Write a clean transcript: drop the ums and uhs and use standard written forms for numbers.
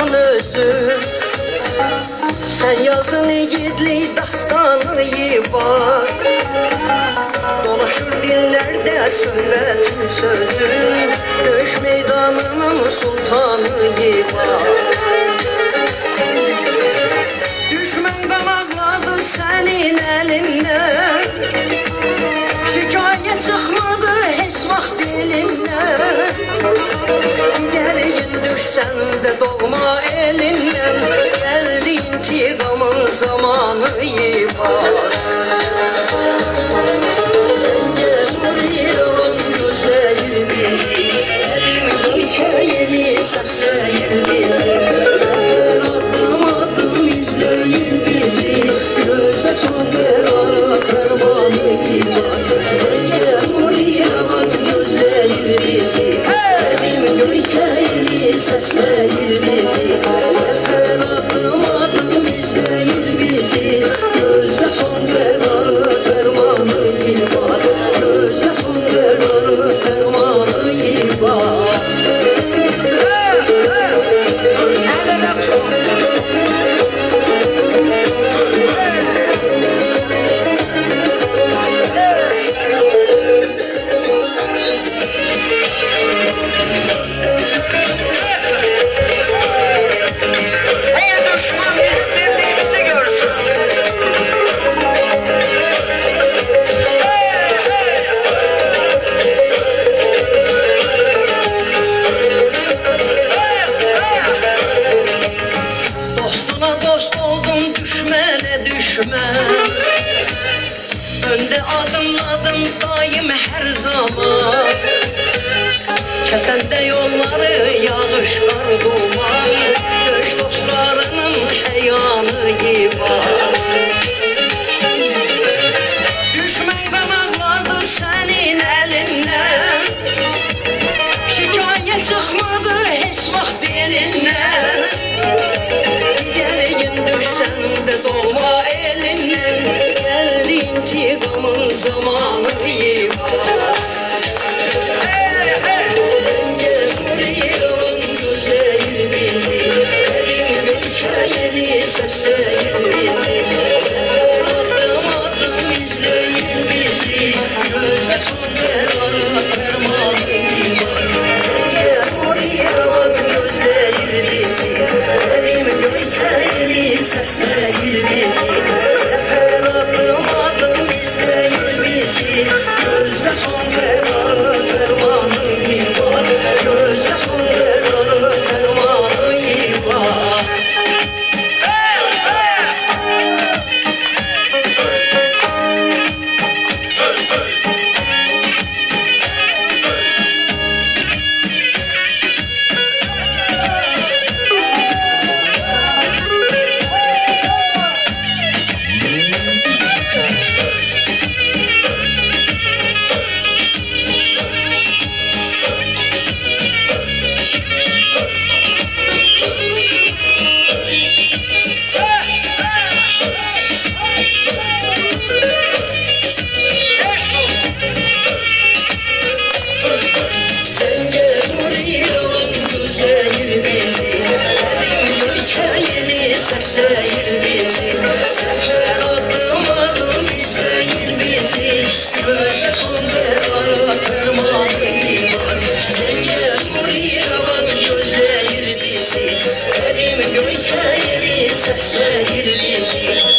yazan özü. Sen yazın yiğitlik dastanı var. Dolaşır dillerde söhbetin sözün, dövüş meydanının sultanı var. Düşman qanaqladı senin elinden, şikayet çıkmadı heç vaxt dilinden. Giderin düşsen de doğma elinden, geldi intikamın zamanı var. Sen cesur İran güzel bizi, elimin hikayeni sesler bizi. Sefer adım adım izleyin bizi, gözde son kararı fermanı var. Sen cesur İran güzel bizi, elimin hikayeni sesler bizi. Sefer adım adım izleyin bizi, gözde son kararı fermanı var. Gözde son kararı fermanı var. Önde adımladım daim her zaman, kesende yolları yağış kar duman. Dövüş dostlarının heyanı var. Düşman qanaqladı senin elinden, şikayet çıkmadı heç vaxt dilinden. Giderin düşsen de doğma elinden, geldi intikamın zamanı var. Sen cesur İran güzel bizi, elimin hikayeni sesler bizi. Sefer adım adım izleyin bizi, gözde son kararı fermanı var. Sen cesur İran güzel bizi, elimin hikayeni sesler bizi. Sefer adım adım izleyin bizi, gözde son kararı fermanı var. Gözde son kararı fermanı var. Sen cesur İran güzel bizi, elimin hikayeni sesler bizi. Sefer adım adım izleyin bizi, gözde son kararı fermanı var. Sen cesur İran güzel bizi, elimin hikayeni sesler bizi.